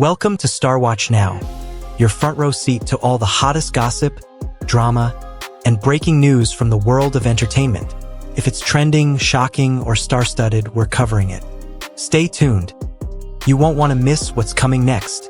Welcome to Star Watch Now, your front row seat to all the hottest gossip, drama, and breaking news from the world of entertainment. If it's trending, shocking, or star-studded, we're covering it. Stay tuned. You won't want to miss what's coming next.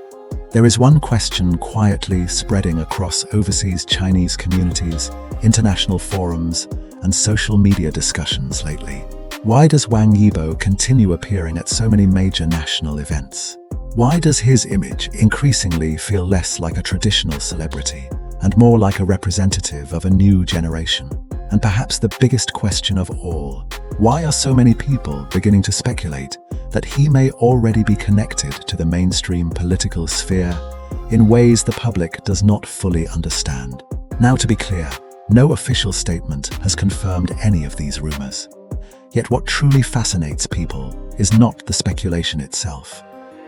There is one question quietly spreading across overseas Chinese communities, international forums, and social media discussions lately. Why does Wang Yibo continue appearing at so many major national events? Why does his image increasingly feel less like a traditional celebrity and more like a representative of a new generation? And perhaps the biggest question of all, why are so many people beginning to speculate that he may already be connected to the mainstream political sphere in ways the public does not fully understand? Now, to be clear, no official statement has confirmed any of these rumors. Yet what truly fascinates people is not the speculation itself,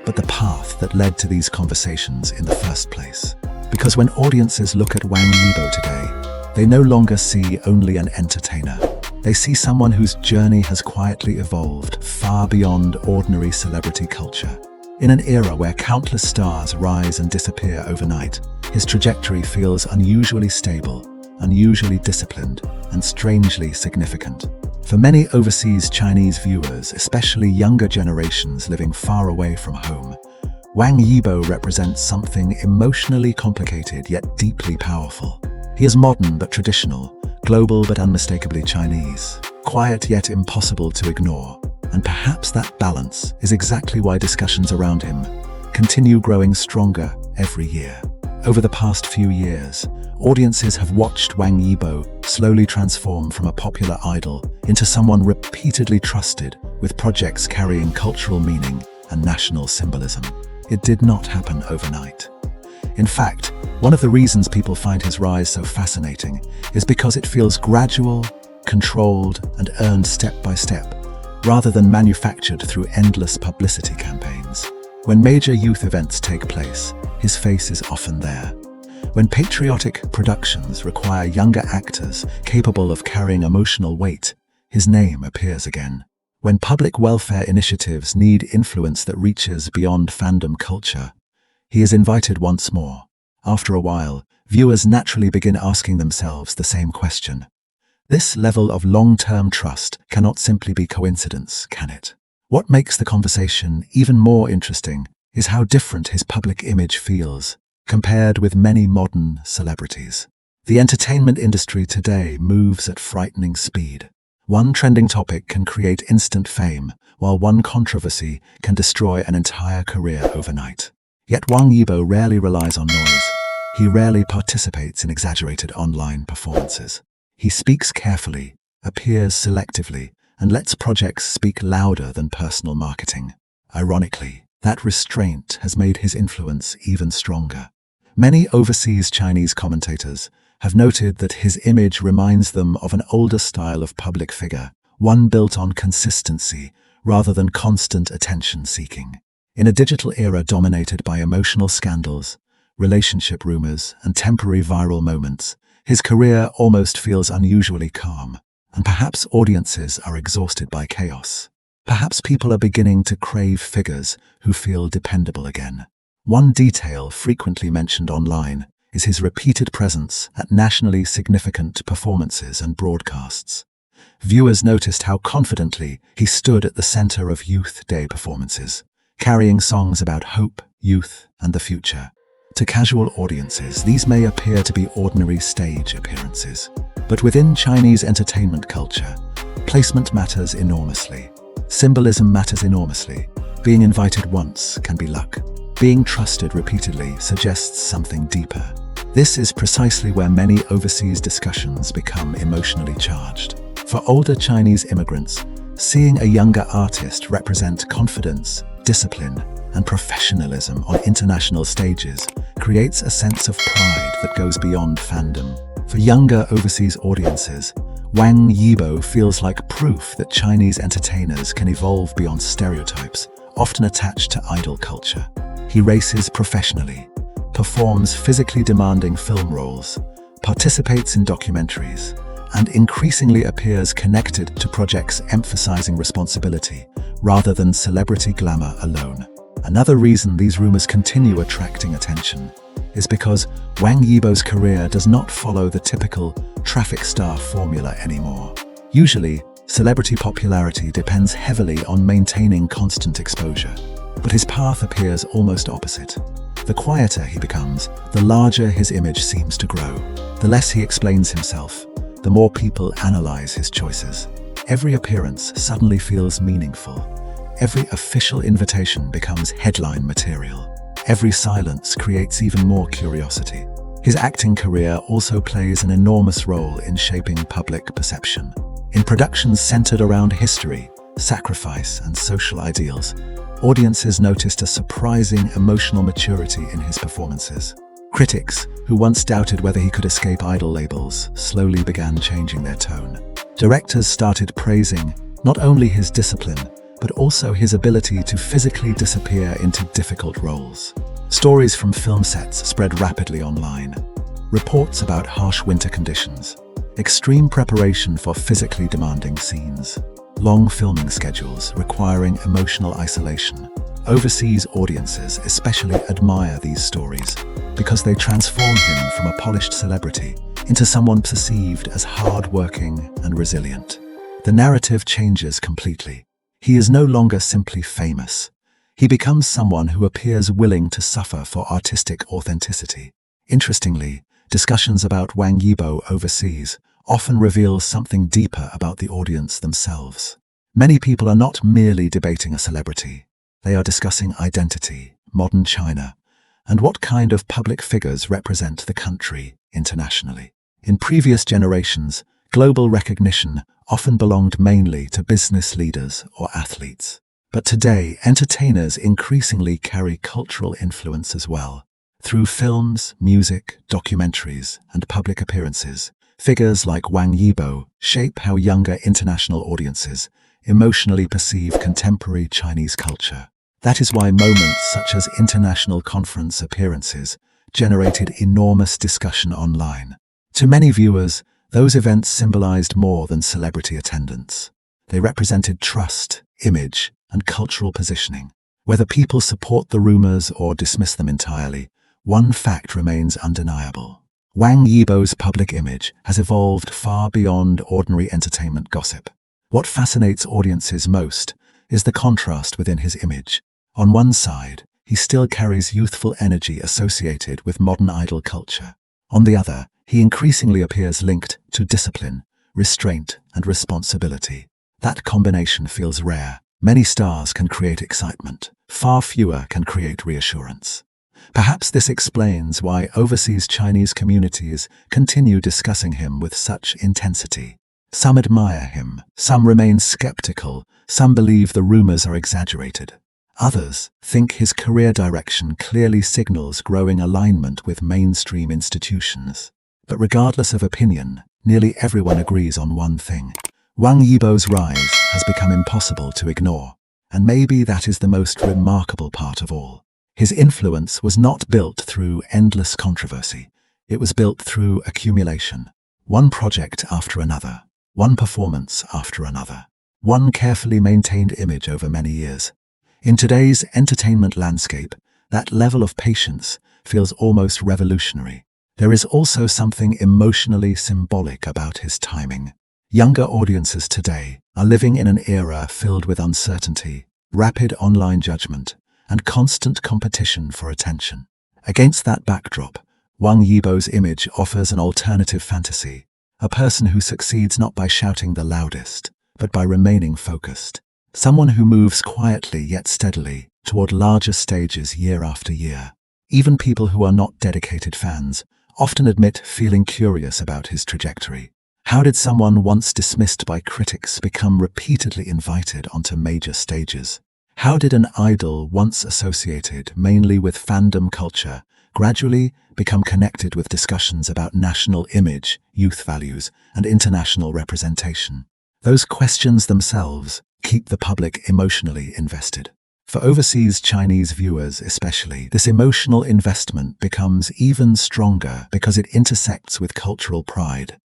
but the path that led to these conversations in the first place. Because when audiences look at Wang Yibo today, they no longer see only an entertainer. They see someone whose journey has quietly evolved far beyond ordinary celebrity culture. In an era where countless stars rise and disappear overnight, his trajectory feels unusually stable, unusually disciplined, and strangely significant. For many overseas Chinese viewers, especially younger generations living far away from home, Wang Yibo represents something emotionally complicated yet deeply powerful. He is modern but traditional, global but unmistakably Chinese, quiet yet impossible to ignore. And perhaps that balance is exactly why discussions around him continue growing stronger every year. Over the past few years, audiences have watched Wang Yibo slowly transform from a popular idol into someone repeatedly trusted with projects carrying cultural meaning and national symbolism. It did not happen overnight. In fact, one of the reasons people find his rise so fascinating is because it feels gradual, controlled, and earned step by step, rather than manufactured through endless publicity campaigns. When major youth events take place, his face is often there. When patriotic productions require younger actors capable of carrying emotional weight, his name appears again. When public welfare initiatives need influence that reaches beyond fandom culture, he is invited once more. After a while, viewers naturally begin asking themselves the same question. This level of long-term trust cannot simply be coincidence, can it? What makes the conversation even more interesting is how different his public image feels compared with many modern celebrities. The entertainment industry today moves at frightening speed. One trending topic can create instant fame, while one controversy can destroy an entire career overnight. Yet Wang Yibo rarely relies on noise. He rarely participates in exaggerated online performances. He speaks carefully, appears selectively, and lets projects speak louder than personal marketing. Ironically, that restraint has made his influence even stronger. Many overseas Chinese commentators have noted that his image reminds them of an older style of public figure, one built on consistency rather than constant attention-seeking. In a digital era dominated by emotional scandals, relationship rumors, and temporary viral moments, his career almost feels unusually calm. And perhaps audiences are exhausted by chaos. Perhaps people are beginning to crave figures who feel dependable again. One detail frequently mentioned online is his repeated presence at nationally significant performances and broadcasts. Viewers noticed how confidently he stood at the center of Youth Day performances, carrying songs about hope, youth, and the future. To casual audiences, these may appear to be ordinary stage appearances. But within Chinese entertainment culture, placement matters enormously. Symbolism matters enormously. Being invited once can be luck. Being trusted repeatedly suggests something deeper. This is precisely where many overseas discussions become emotionally charged. For older Chinese immigrants, seeing a younger artist represent confidence, discipline, and professionalism on international stages creates a sense of pride that goes beyond fandom. For younger overseas audiences, Wang Yibo feels like proof that Chinese entertainers can evolve beyond stereotypes, often attached to idol culture. He races professionally, performs physically demanding film roles, participates in documentaries, and increasingly appears connected to projects emphasizing responsibility rather than celebrity glamour alone. Another reason these rumors continue attracting attention is because Wang Yibo's career does not follow the typical traffic star formula anymore. Usually, celebrity popularity depends heavily on maintaining constant exposure, but his path appears almost opposite. The quieter he becomes, the larger his image seems to grow. The less he explains himself, the more people analyze his choices. Every appearance suddenly feels meaningful. Every official invitation becomes headline material. Every silence creates even more curiosity. His acting career also plays an enormous role in shaping public perception. In productions centered around history, sacrifice, and social ideals, audiences noticed a surprising emotional maturity in his performances. Critics, who once doubted whether he could escape idol labels, slowly began changing their tone. Directors started praising not only his discipline, but also his ability to physically disappear into difficult roles. Stories from film sets spread rapidly online. Reports about harsh winter conditions, extreme preparation for physically demanding scenes, long filming schedules requiring emotional isolation. Overseas audiences especially admire these stories because they transform him from a polished celebrity into someone perceived as hard-working and resilient. The narrative changes completely. He is no longer simply famous. He becomes someone who appears willing to suffer for artistic authenticity. Interestingly, discussions about Wang Yibo overseas often reveal something deeper about the audience themselves. Many people are not merely debating a celebrity. They are discussing identity, modern China, and what kind of public figures represent the country internationally. In previous generations, global recognition often belonged mainly to business leaders or athletes. But today, entertainers increasingly carry cultural influence as well. Through films, music, documentaries, and public appearances, figures like Wang Yibo shape how younger international audiences emotionally perceive contemporary Chinese culture. That is why moments such as international conference appearances generated enormous discussion online. To many viewers, those events symbolized more than celebrity attendance. They represented trust, image, and cultural positioning. Whether people support the rumors or dismiss them entirely, one fact remains undeniable. Wang Yibo's public image has evolved far beyond ordinary entertainment gossip. What fascinates audiences most is the contrast within his image. On one side, he still carries youthful energy associated with modern idol culture. On the other, he increasingly appears linked to discipline, restraint, and responsibility. That combination feels rare. Many stars can create excitement. Far fewer can create reassurance. Perhaps this explains why overseas Chinese communities continue discussing him with such intensity. Some admire him, some remain skeptical, some believe the rumors are exaggerated. Others think his career direction clearly signals growing alignment with mainstream institutions. But regardless of opinion, nearly everyone agrees on one thing. Wang Yibo's rise has become impossible to ignore, and maybe that is the most remarkable part of all. His influence was not built through endless controversy. It was built through accumulation. One project after another, one performance after another, one carefully maintained image over many years. In today's entertainment landscape, that level of patience feels almost revolutionary. There is also something emotionally symbolic about his timing. Younger audiences today are living in an era filled with uncertainty, rapid online judgment, and constant competition for attention. Against that backdrop, Wang Yibo's image offers an alternative fantasy, a person who succeeds not by shouting the loudest, but by remaining focused. Someone who moves quietly yet steadily toward larger stages year after year. Even people who are not dedicated fans often admit feeling curious about his trajectory. How did someone once dismissed by critics become repeatedly invited onto major stages? How did an idol once associated mainly with fandom culture gradually become connected with discussions about national image, youth values, and international representation? Those questions themselves keep the public emotionally invested. For overseas Chinese viewers especially, this emotional investment becomes even stronger because it intersects with cultural pride.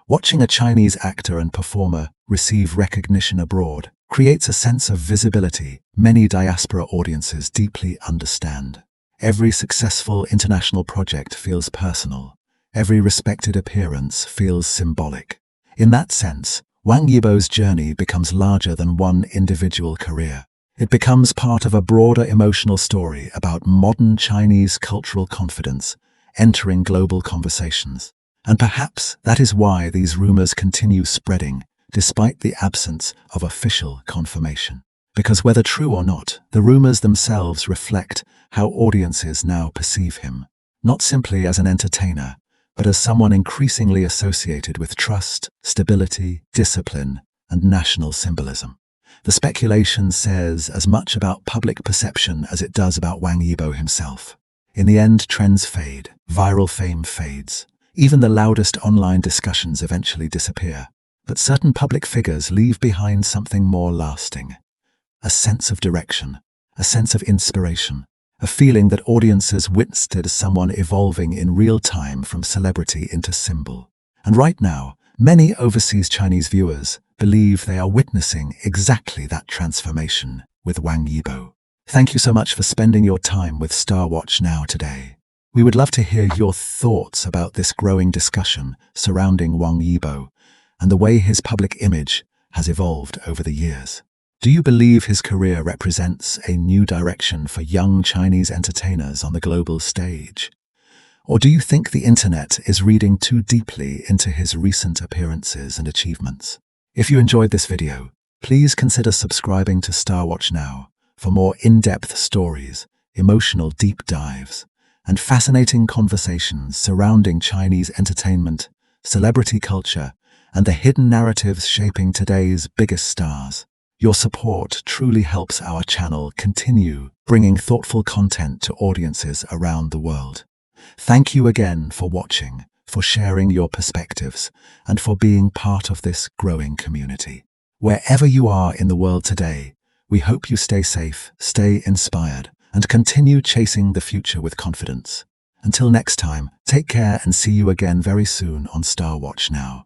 Watching a Chinese actor and performer receive recognition abroad creates a sense of visibility many diaspora audiences deeply understand. Every successful international project feels personal. Every respected appearance feels symbolic. In that sense, Wang Yibo's journey becomes larger than one individual career. It becomes part of a broader emotional story about modern Chinese cultural confidence entering global conversations. And perhaps that is why these rumors continue spreading, despite the absence of official confirmation. Because whether true or not, the rumors themselves reflect how audiences now perceive him, not simply as an entertainer, but as someone increasingly associated with trust, stability, discipline, and national symbolism. The speculation says as much about public perception as it does about Wang Yibo himself. In the end, trends fade, viral fame fades. Even the loudest online discussions eventually disappear. But certain public figures leave behind something more lasting. A sense of direction, a sense of inspiration, a feeling that audiences witnessed someone evolving in real time from celebrity into symbol. And right now, many overseas Chinese viewers believe they are witnessing exactly that transformation with Wang Yibo. Thank you so much for spending your time with Star Watch Now today. We would love to hear your thoughts about this growing discussion surrounding Wang Yibo and the way his public image has evolved over the years. Do you believe his career represents a new direction for young Chinese entertainers on the global stage? Or do you think the internet is reading too deeply into his recent appearances and achievements? If you enjoyed this video, please consider subscribing to Star Watch Now for more in-depth stories, emotional deep dives, and fascinating conversations surrounding Chinese entertainment, celebrity culture, and the hidden narratives shaping today's biggest stars. Your support truly helps our channel continue bringing thoughtful content to audiences around the world. Thank you again for watching, for sharing your perspectives, and for being part of this growing community. Wherever you are in the world today, we hope you stay safe, stay inspired, and continue chasing the future with confidence. Until next time, take care and see you again very soon on Star Watch Now.